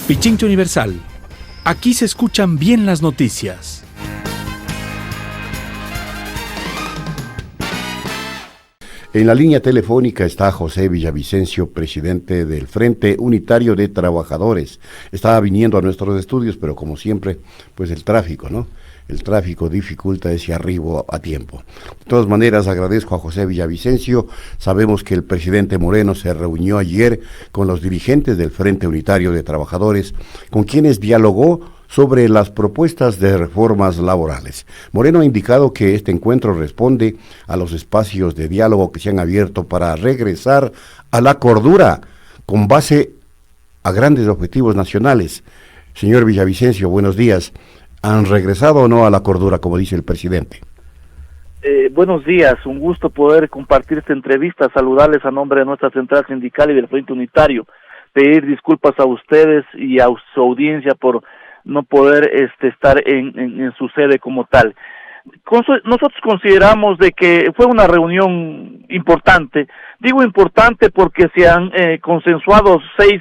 Pichincha Universal. Aquí se escuchan bien las noticias. En la línea telefónica está José Villavicencio, presidente del Frente Unitario de Trabajadores. Estaba viniendo a nuestros estudios, pero como siempre, pues el tráfico, ¿no? El tráfico dificulta ese arribo a tiempo. De todas maneras, agradezco a José Villavicencio. Sabemos que el presidente Moreno se reunió ayer con los dirigentes del Frente Unitario de Trabajadores, con quienes dialogó sobre las propuestas de reformas laborales. Moreno ha indicado que este encuentro responde a los espacios de diálogo que se han abierto para regresar a la cordura con base a grandes objetivos nacionales. Señor Villavicencio, buenos días. ¿Han regresado o no a la cordura, como dice el presidente? Buenos días, un gusto poder compartir esta entrevista, saludarles a nombre de nuestra central sindical y del Frente Unitario, pedir disculpas a ustedes y a su audiencia por no poder estar en su sede como tal. Nosotros consideramos de que fue una reunión importante. Digo importante porque se han consensuado 6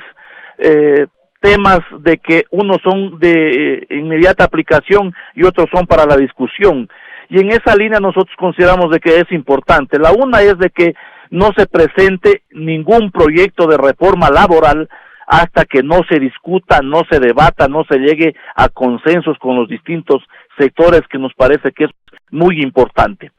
temas de que unos son de inmediata aplicación y otros son para la discusión. Y en esa línea nosotros consideramos de que es importante. La una es de que no se presente ningún proyecto de reforma laboral hasta que no se discuta, no se debata, no se llegue a consensos con los distintos sectores, que nos parece que es muy importante.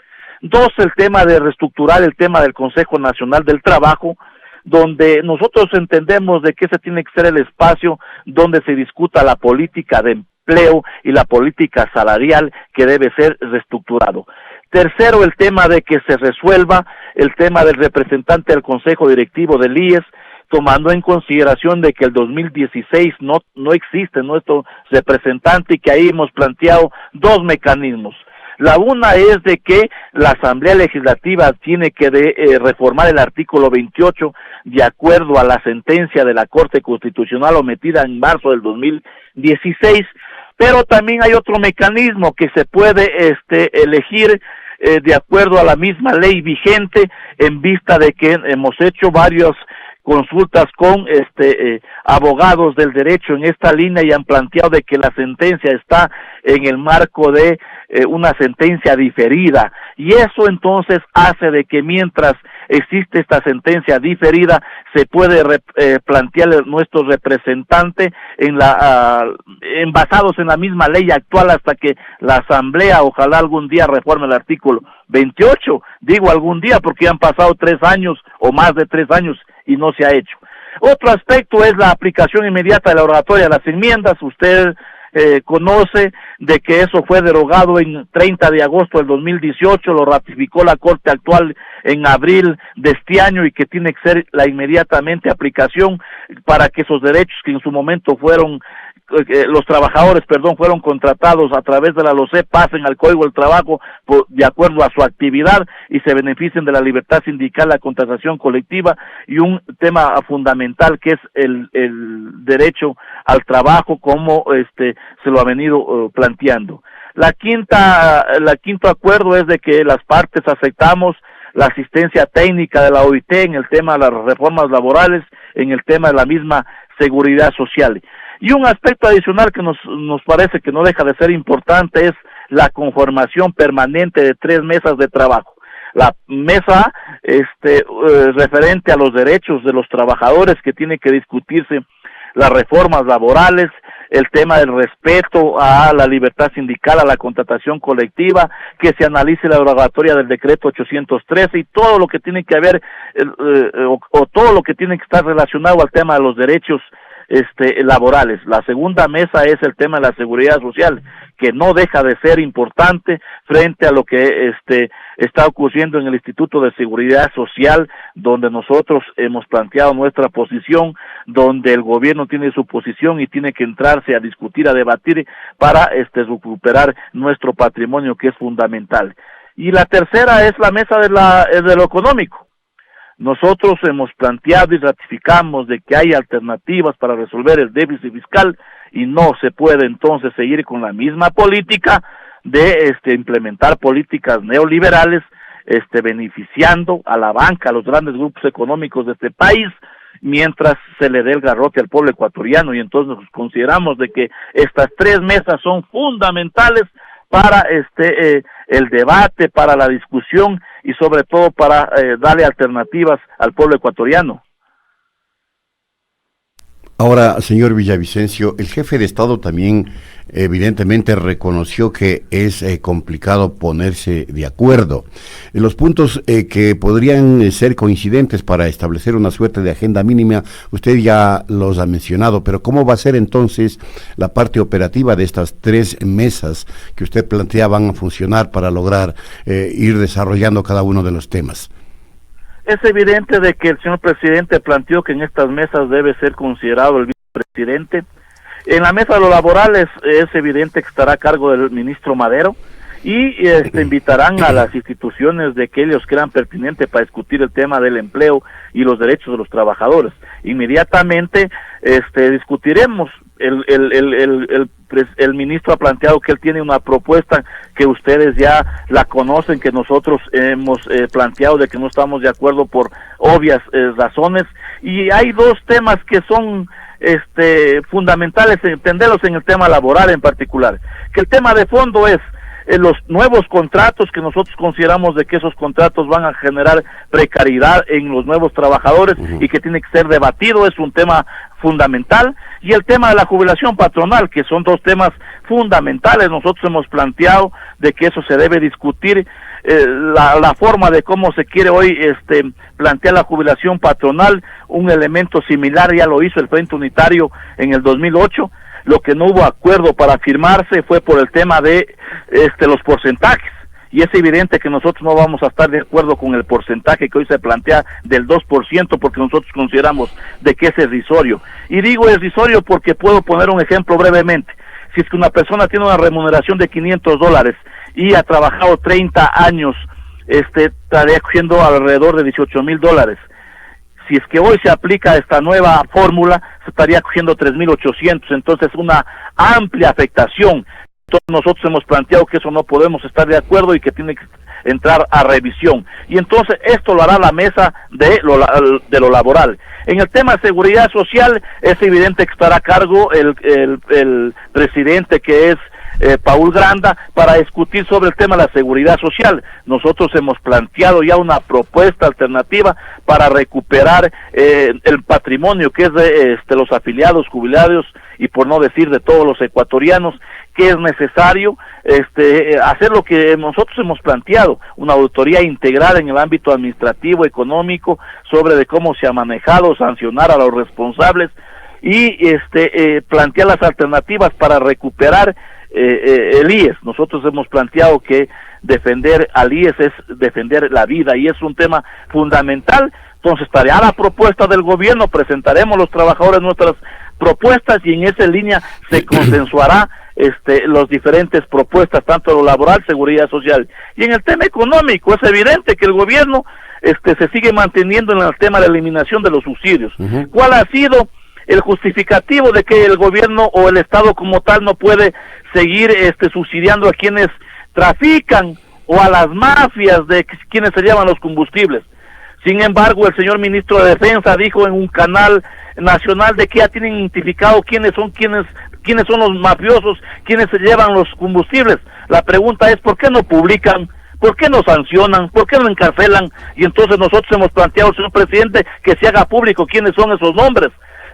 2, el tema de reestructurar el tema del Consejo Nacional del Trabajo, donde nosotros entendemos de que ese tiene que ser el espacio donde se discuta la política de empleo y la política salarial que debe ser reestructurado. 3, el tema de que se resuelva el tema del representante del Consejo Directivo del IES, tomando en consideración de que el 2016 no existe nuestro representante y que ahí hemos planteado 2 mecanismos. La una es de que la Asamblea Legislativa tiene que reformar el artículo 28 de acuerdo a la sentencia de la Corte Constitucional omitida en marzo del 2016, pero también hay otro mecanismo que se puede elegir de acuerdo a la misma ley vigente, en vista de que hemos hecho varias consultas con abogados del derecho en esta línea y han planteado de que la sentencia está en el marco de una sentencia diferida, y eso entonces hace de que mientras existe esta sentencia diferida se puede plantear nuestro representante basados en la misma ley actual hasta que la Asamblea ojalá algún día reforme el artículo 28, digo algún día porque ya han pasado 3 años o más de 3 años y no se ha hecho. Otro aspecto es la aplicación inmediata de la oratoria de las enmiendas. Usted conoce de que eso fue derogado en 30 de agosto del 2018, lo ratificó la Corte actual en abril de este año y que tiene que ser la inmediatamente aplicación para que esos derechos que en su momento fueron los trabajadores, fueron contratados a través de la LOCEP, pasen al Código del Trabajo de acuerdo a su actividad y se beneficien de la libertad sindical, la contratación colectiva y un tema fundamental que es el derecho al trabajo como se lo ha venido planteando. Quinto acuerdo es de que las partes aceptamos la asistencia técnica de la OIT en el tema de las reformas laborales, en el tema de la misma seguridad social. Y un aspecto adicional que nos parece que no deja de ser importante es la conformación permanente de 3 mesas de trabajo. La mesa referente a los derechos de los trabajadores, que tiene que discutirse las reformas laborales, el tema del respeto a la libertad sindical, a la contratación colectiva, que se analice la derogatoria del decreto 813 y todo lo que tiene que haber o todo lo que tiene que estar relacionado al tema de los derechos laborales. La segunda mesa es el tema de la seguridad social, que no deja de ser importante frente a lo que está ocurriendo en el Instituto de Seguridad Social, donde nosotros hemos planteado nuestra posición, donde el gobierno tiene su posición y tiene que entrarse a discutir, a debatir para recuperar nuestro patrimonio, que es fundamental. Y la tercera es la mesa de lo económico. Nosotros hemos planteado y ratificamos de que hay alternativas para resolver el déficit fiscal y no se puede entonces seguir con la misma política de implementar políticas neoliberales beneficiando a la banca, a los grandes grupos económicos de este país mientras se le dé el garrote al pueblo ecuatoriano. Y entonces consideramos de que estas 3 mesas son fundamentales para el debate, para la discusión y sobre todo para darle alternativas al pueblo ecuatoriano. Ahora, señor Villavicencio, el jefe de Estado también evidentemente reconoció que es complicado ponerse de acuerdo. Los puntos que podrían ser coincidentes para establecer una suerte de agenda mínima, usted ya los ha mencionado, pero ¿cómo va a ser entonces la parte operativa de estas 3 mesas que usted plantea van a funcionar para lograr ir desarrollando cada uno de los temas? Es evidente de que el señor presidente planteó que en estas mesas debe ser considerado el vicepresidente. En la mesa de los laborales es evidente que estará a cargo del ministro Madero y invitarán a las instituciones de que ellos crean pertinente para discutir el tema del empleo y los derechos de los trabajadores. Inmediatamente discutiremos. El ministro ha planteado que él tiene una propuesta que ustedes ya la conocen, que nosotros hemos planteado de que no estamos de acuerdo por obvias razones, y hay 2 temas que son fundamentales entenderlos en el tema laboral en particular, que el tema de fondo es los nuevos contratos, que nosotros consideramos de que esos contratos van a generar precariedad en los nuevos trabajadores y que tiene que ser debatido, es un tema fundamental, y el tema de la jubilación patronal, que son 2 temas fundamentales. Nosotros hemos planteado de que eso se debe discutir, la forma de cómo se quiere hoy plantear la jubilación patronal, un elemento similar ya lo hizo el Frente Unitario en el 2008, lo que no hubo acuerdo para firmarse fue por el tema de los porcentajes, y es evidente que nosotros no vamos a estar de acuerdo con el porcentaje que hoy se plantea del 2%, porque nosotros consideramos de que es irrisorio. Y digo irrisorio porque puedo poner un ejemplo brevemente. Si es que una persona tiene una remuneración de $500 y ha trabajado 30 años, estaría cogiendo alrededor de $18,000. Si es que hoy se aplica esta nueva fórmula, se estaría cogiendo 3,800, entonces una amplia afectación. Entonces nosotros hemos planteado que eso no podemos estar de acuerdo y que tiene que entrar a revisión. Y entonces esto lo hará la mesa de lo laboral. En el tema de seguridad social es evidente que estará a cargo el presidente, que es Paul Granda, para discutir sobre el tema de la seguridad social. Nosotros hemos planteado ya una propuesta alternativa para recuperar el patrimonio que es de los afiliados, jubilados y por no decir de todos los ecuatorianos, que es necesario hacer lo que nosotros hemos planteado, una auditoría integral en el ámbito administrativo, económico, sobre de cómo se ha manejado, sancionar a los responsables y plantear las alternativas para recuperar el IES. Nosotros hemos planteado que defender al IES es defender la vida y es un tema fundamental. Entonces estará la propuesta del gobierno, presentaremos los trabajadores nuestras propuestas y en esa línea se consensuará los diferentes propuestas, tanto lo laboral, seguridad social. Y en el tema económico es evidente que el gobierno se sigue manteniendo en el tema de la eliminación de los subsidios. ¿Cuál ha sido el justificativo de que el gobierno o el Estado como tal no puede seguir subsidiando a quienes trafican o a las mafias de quienes se llevan los combustibles? Sin embargo, el señor ministro de Defensa dijo en un canal nacional de que ya tienen identificado quiénes son los mafiosos, quienes se llevan los combustibles. La pregunta es, ¿por qué no publican? ¿Por qué no sancionan? ¿Por qué no encarcelan? Y entonces nosotros hemos planteado, señor presidente, que se haga público quiénes son esos nombres.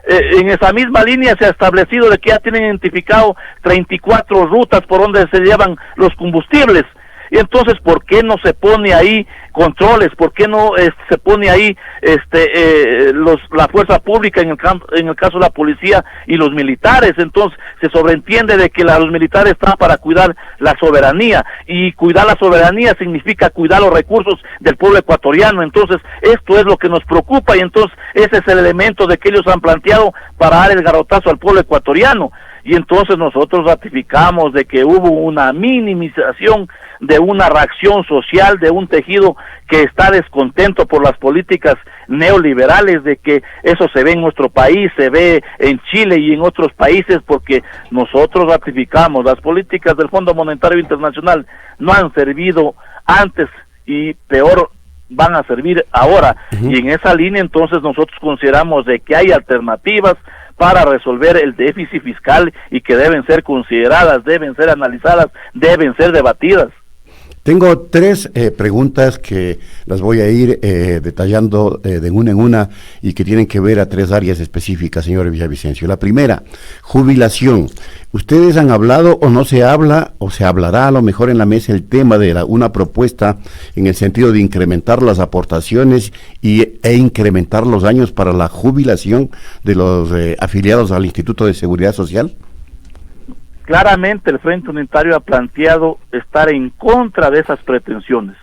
En esa misma línea se ha establecido de que ya tienen identificado 34 rutas por donde se llevan los combustibles. Y entonces, ¿por qué no se pone ahí controles? ¿Por qué no se pone ahí la fuerza pública en el caso de la policía y los militares? Entonces, se sobreentiende de que los militares están para cuidar la soberanía, y cuidar la soberanía significa cuidar los recursos del pueblo ecuatoriano. Entonces, esto es lo que nos preocupa, y entonces ese es el elemento de que ellos han planteado para dar el garrotazo al pueblo ecuatoriano. Y entonces nosotros ratificamos de que hubo una minimización de una reacción social, de un tejido que está descontento por las políticas neoliberales, de que eso se ve en nuestro país, se ve en Chile y en otros países, porque nosotros ratificamos las políticas del Fondo Monetario Internacional no han servido antes y peor van a servir ahora. Y en esa línea entonces nosotros consideramos de que hay alternativas para resolver el déficit fiscal y que deben ser consideradas, deben ser analizadas, deben ser debatidas. Tengo tres preguntas que las voy a ir detallando de una en una y que tienen que ver a tres áreas específicas, señor Villavicencio. La primera, jubilación. ¿Ustedes han hablado o no se habla o se hablará a lo mejor en la mesa el tema de una propuesta en el sentido de incrementar las aportaciones e incrementar los años para la jubilación de los afiliados al Instituto de Seguridad Social? Claramente el Frente Unitario ha planteado estar en contra de esas pretensiones.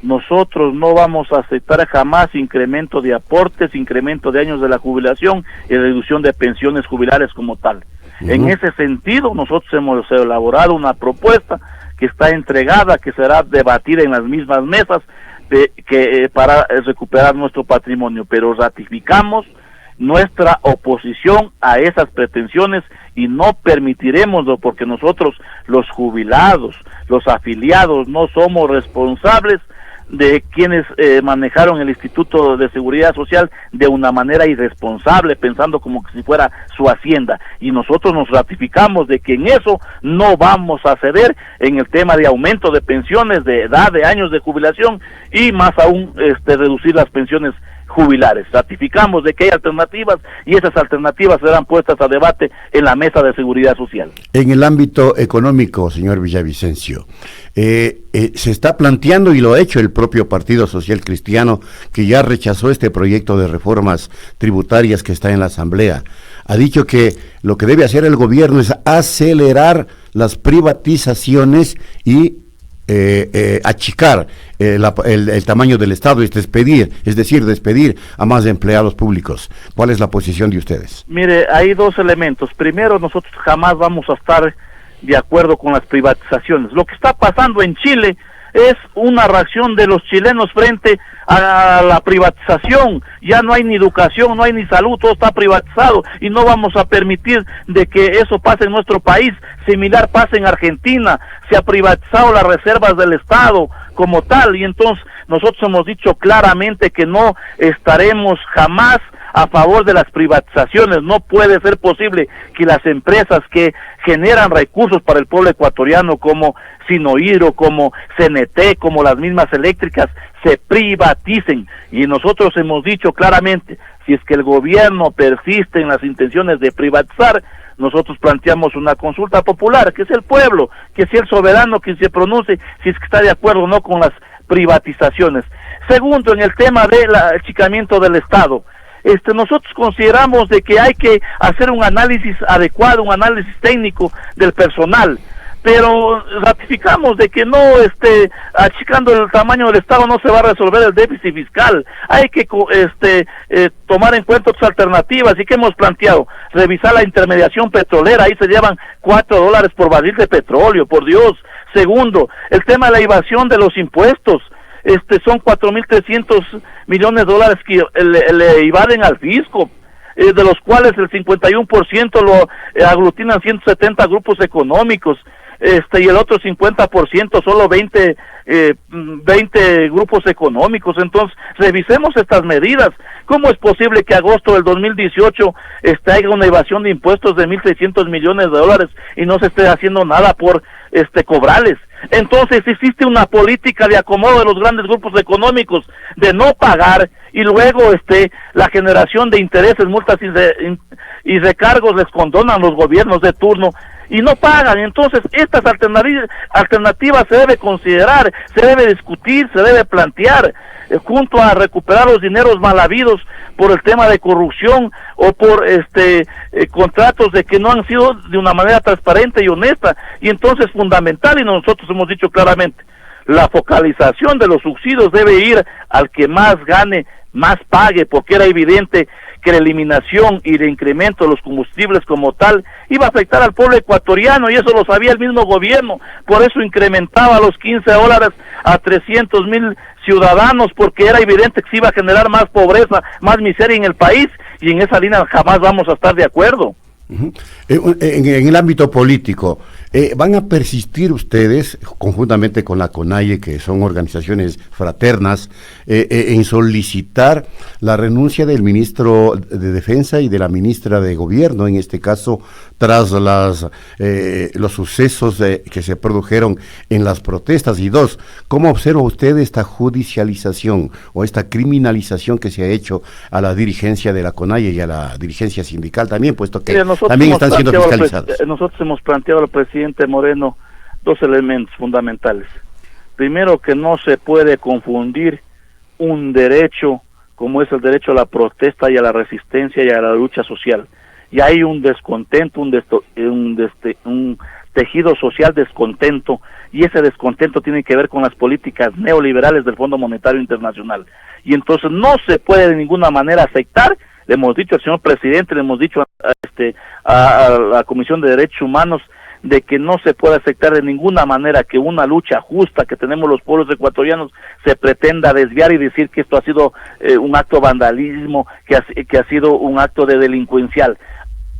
Nosotros no vamos a aceptar jamás incremento de aportes, incremento de años de la jubilación y reducción de pensiones jubilares como tal. En ese sentido, nosotros hemos elaborado una propuesta que está entregada, que será debatida en las mismas mesas para recuperar nuestro patrimonio, pero ratificamos nuestra oposición a esas pretensiones y no permitiremoslo, porque nosotros, los jubilados, los afiliados, no somos responsables de quienes manejaron el Instituto de Seguridad Social de una manera irresponsable, pensando como que si fuera su hacienda, y nosotros nos ratificamos de que en eso no vamos a ceder en el tema de aumento de pensiones, de edad, de años de jubilación y más aún reducir las pensiones jubilares. Ratificamos de que hay alternativas y esas alternativas serán puestas a debate en la mesa de seguridad social. En el ámbito económico, señor Villavicencio, se está planteando, y lo ha hecho el propio Partido Social Cristiano, que ya rechazó este proyecto de reformas tributarias que está en la Asamblea. Ha dicho que lo que debe hacer el gobierno es acelerar las privatizaciones y achicar el tamaño del Estado, es decir, despedir a más empleados públicos. ¿Cuál es la posición de ustedes? Mire, hay dos elementos. Primero, nosotros jamás vamos a estar de acuerdo con las privatizaciones. Lo que está pasando en Chile es una reacción de los chilenos frente a la privatización. Ya no hay ni educación, no hay ni salud, todo está privatizado y no vamos a permitir de que eso pase en nuestro país. Similar pasa en Argentina, se ha privatizado las reservas del Estado como tal, y entonces nosotros hemos dicho claramente que no estaremos jamás a favor de las privatizaciones. No puede ser posible que las empresas que generan recursos para el pueblo ecuatoriano, como Sinohidro, como CNT, como las mismas eléctricas, se privaticen. Y nosotros hemos dicho claramente, si es que el gobierno persiste en las intenciones de privatizar, nosotros planteamos una consulta popular, que es el pueblo, que sea el soberano quien se pronuncie si es que está de acuerdo o no con las privatizaciones. Segundo, en el tema del achicamiento del Estado, nosotros consideramos de que hay que hacer un análisis adecuado, un análisis técnico del personal, pero ratificamos de que no achicando el tamaño del Estado no se va a resolver el déficit fiscal. Hay que tomar en cuenta otras alternativas. ¿Y qué hemos planteado? Revisar la intermediación petrolera, ahí se llevan $4 por barril de petróleo, por Dios. Segundo, el tema de la evasión de los impuestos. Son $4.300 millones que le evaden al fisco, de los cuales el 51% lo aglutinan 170 grupos económicos, y el otro 50% solo 20 grupos económicos. Entonces, revisemos estas medidas. ¿Cómo es posible que agosto del 2018 haya una evasión de impuestos de $1.600 millones y no se esté haciendo nada por cobrarles? Entonces existe una política de acomodo de los grandes grupos económicos de no pagar, y luego la generación de intereses, multas y recargos les condonan los gobiernos de turno y no pagan. Entonces estas alternativas se debe considerar, se debe discutir, se debe plantear, junto a recuperar los dineros mal habidos por el tema de corrupción o por contratos de que no han sido de una manera transparente y honesta. Y entonces fundamental, y nosotros hemos dicho claramente, la focalización de los subsidios debe ir al que más gane, más pague, porque era evidente que la eliminación y el incremento de los combustibles como tal iba a afectar al pueblo ecuatoriano, y eso lo sabía el mismo gobierno. Por eso incrementaba los $15 a 300,000 ciudadanos, porque era evidente que se iba a generar más pobreza, más miseria en el país, y en esa línea jamás vamos a estar de acuerdo. En el ámbito político, ¿van a persistir ustedes, conjuntamente con la CONAIE, que son organizaciones fraternas, en solicitar la renuncia del ministro de Defensa y de la ministra de Gobierno, en este caso, tras los sucesos que se produjeron en las protestas? Y dos, ¿cómo observa usted esta judicialización o esta criminalización que se ha hecho a la dirigencia de la CONAIE y a la dirigencia sindical también, puesto que también están siendo fiscalizados? Nosotros hemos planteado al presidente Moreno dos elementos fundamentales. Primero, que no se puede confundir un derecho como es el derecho a la protesta y a la resistencia y a la lucha social. Y hay un descontento, un tejido social descontento, y ese descontento tiene que ver con las políticas neoliberales del Fondo Monetario Internacional. Y entonces no se puede de ninguna manera aceptar. Le hemos dicho al señor presidente, le hemos dicho a la Comisión de Derechos Humanos, de que no se puede aceptar de ninguna manera que una lucha justa que tenemos los pueblos ecuatorianos se pretenda desviar y decir que esto ha sido un acto de vandalismo, que ha sido un acto de delincuencial.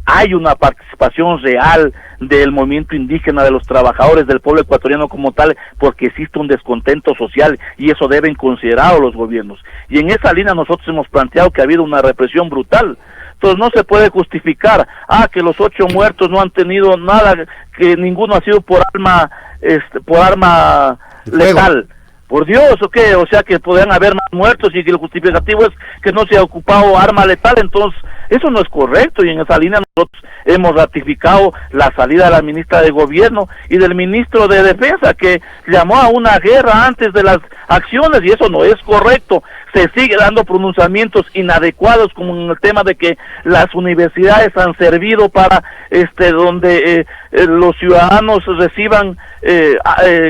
Hay una participación real del movimiento indígena, de los trabajadores, del pueblo ecuatoriano como tal, porque existe un descontento social y eso deben considerarlo los gobiernos. Y en esa línea nosotros hemos planteado que ha habido una represión brutal. Entonces no se puede justificar, que los 8 muertos no han tenido nada, que ninguno ha sido por arma letal. Por Dios, ¿o qué? O sea, que podrían haber más muertos y que el justificativo es que no se ha ocupado arma letal. Entonces eso no es correcto, y en esa línea nosotros hemos ratificado la salida de la ministra de Gobierno y del ministro de Defensa, que llamó a una guerra antes de las acciones, y eso no es correcto. Se sigue dando pronunciamientos inadecuados, como en el tema de que las universidades han servido para donde los ciudadanos reciban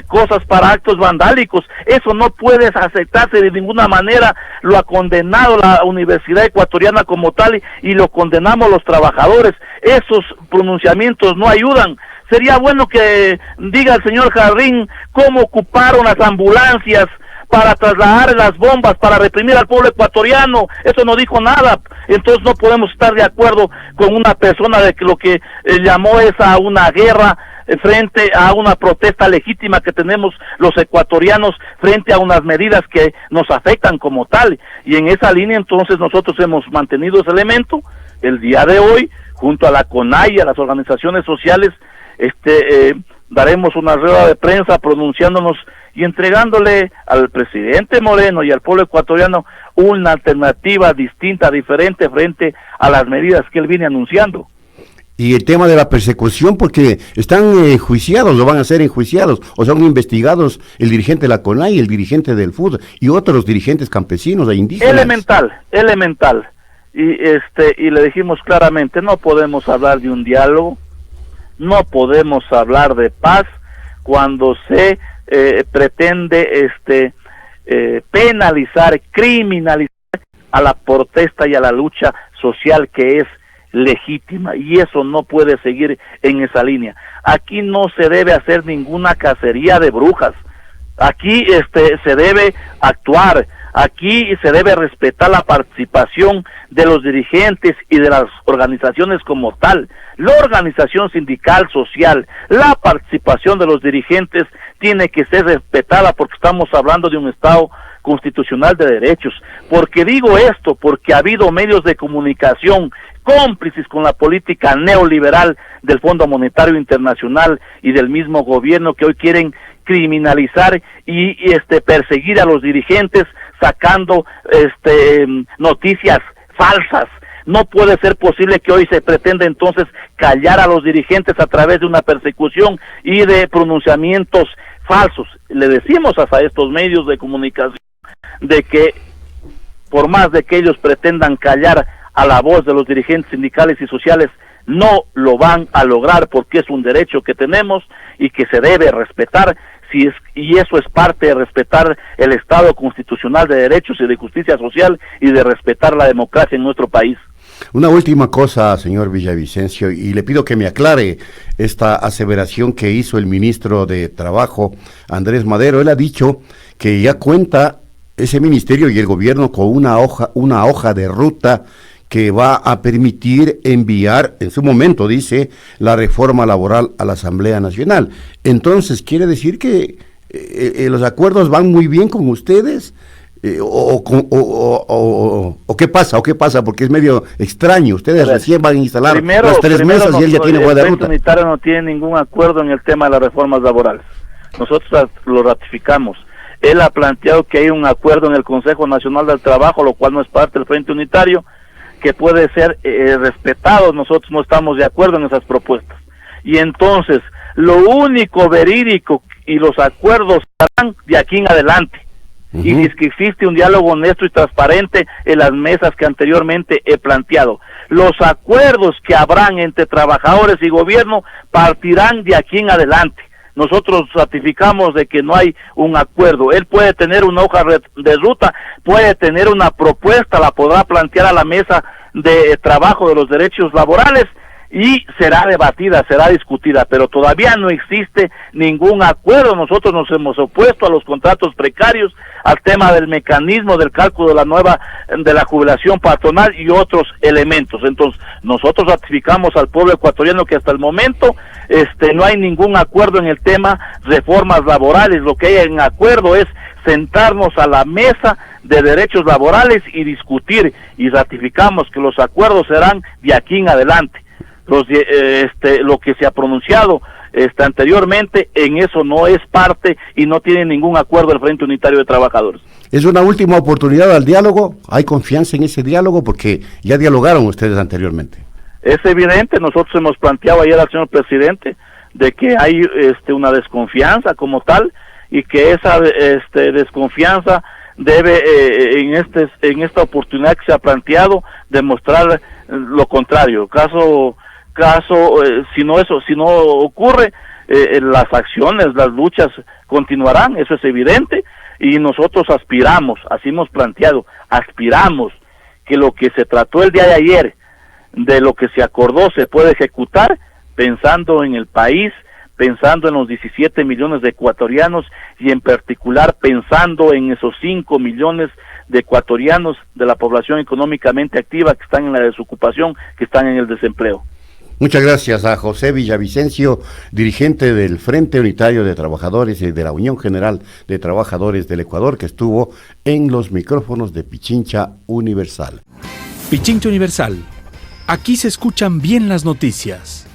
cosas para actos vandálicos. Eso no puede aceptarse de ninguna manera. Lo ha condenado la Universidad Ecuatoriana como tal, y lo condenamos los trabajadores. Esos pronunciamientos no ayudan. Sería bueno que diga el señor Jarrín cómo ocuparon las ambulancias para trasladar las bombas, para reprimir al pueblo ecuatoriano. Eso no dijo nada. Entonces no podemos estar de acuerdo con una persona de que lo que llamó es a una guerra frente a una protesta legítima que tenemos los ecuatorianos frente a unas medidas que nos afectan como tal. Y en esa línea entonces nosotros hemos mantenido ese elemento. El día de hoy, junto a la CONAIE, a las organizaciones sociales, daremos una rueda de prensa pronunciándonos y entregándole al presidente Moreno y al pueblo ecuatoriano una alternativa distinta, diferente frente a las medidas que él viene anunciando. Y el tema de la persecución, porque están enjuiciados, o van a ser enjuiciados, o son investigados el dirigente de la CONAIE, el dirigente del FUD y otros dirigentes campesinos e indígenas. Elemental. Y le dijimos claramente, no podemos hablar de un diálogo, no podemos hablar de paz cuando se pretende penalizar, criminalizar a la protesta y a la lucha social que es legítima, y eso no puede seguir en esa línea. Aquí no se debe hacer ninguna cacería de brujas. Aquí se debe actuar. Aquí se debe respetar la participación de los dirigentes y de las organizaciones como tal. La organización sindical, social, la participación de los dirigentes tiene que ser respetada, porque estamos hablando de un Estado constitucional de derechos. Porque digo esto, porque ha habido medios de comunicación cómplices con la política neoliberal del Fondo Monetario Internacional y del mismo gobierno, que hoy quieren criminalizar y perseguir a los dirigentes sacando noticias falsas. No puede ser posible que hoy se pretenda entonces callar a los dirigentes a través de una persecución y de pronunciamientos falsos. Le decimos a estos medios de comunicación de que por más de que ellos pretendan callar a la voz de los dirigentes sindicales y sociales, no lo van a lograr, porque es un derecho que tenemos y que se debe respetar, y eso es parte de respetar el Estado constitucional de derechos y de justicia social, y de respetar la democracia en nuestro país. Una última cosa, señor Villavicencio, y le pido que me aclare esta aseveración que hizo el ministro de Trabajo, Andrés Madero. Él ha dicho que ya cuenta ese ministerio y el gobierno con una hoja de ruta que va a permitir enviar, en su momento dice, la reforma laboral a la Asamblea Nacional. Entonces, ¿quiere decir que los acuerdos van muy bien con ustedes? ¿O qué pasa? ¿O qué pasa? Porque es medio extraño. Ustedes recién van a instalar las 3 mesas y él ya tiene buena ruta. El Frente Unitario no tiene ningún acuerdo en el tema de las reformas laborales. Nosotros lo ratificamos. Él ha planteado que hay un acuerdo en el Consejo Nacional del Trabajo, lo cual no es parte del Frente Unitario, que puede ser respetado. Nosotros no estamos de acuerdo en esas propuestas. Y entonces, lo único verídico y los acuerdos serán de aquí en adelante. Y es que existe un diálogo honesto y transparente en las mesas que anteriormente he planteado. Los acuerdos que habrán entre trabajadores y gobierno partirán de aquí en adelante. Nosotros ratificamos de que no hay un acuerdo. Él puede tener una hoja de ruta, puede tener una propuesta, la podrá plantear a la mesa de trabajo de los derechos laborales y será debatida, será discutida, pero todavía no existe ningún acuerdo. Nosotros nos hemos opuesto a los contratos precarios, al tema del mecanismo del cálculo de la jubilación patronal y otros elementos. Entonces, nosotros ratificamos al pueblo ecuatoriano que hasta el momento no hay ningún acuerdo en el tema reformas laborales. Lo que hay en acuerdo es sentarnos a la mesa de derechos laborales y discutir, y ratificamos que los acuerdos serán de aquí en adelante. Lo que se ha pronunciado anteriormente, en eso no es parte y no tiene ningún acuerdo del Frente Unitario de Trabajadores. ¿Es una última oportunidad al diálogo? ¿Hay confianza en ese diálogo? Porque ya dialogaron ustedes anteriormente. Es evidente, nosotros hemos planteado ayer al señor presidente de que hay una desconfianza como tal, y que esa desconfianza debe en esta oportunidad que se ha planteado demostrar lo contrario. Si no ocurre, las acciones, las luchas continuarán, eso es evidente, y nosotros aspiramos, así hemos planteado, aspiramos que lo que se trató el día de ayer, de lo que se acordó, se pueda ejecutar, pensando en el país, pensando en los 17 millones de ecuatorianos, y en particular pensando en esos 5 millones de ecuatorianos de la población económicamente activa que están en la desocupación, que están en el desempleo. Muchas gracias a José Villavicencio, dirigente del Frente Unitario de Trabajadores y de la Unión General de Trabajadores del Ecuador, que estuvo en los micrófonos de Pichincha Universal. Pichincha Universal. Aquí se escuchan bien las noticias.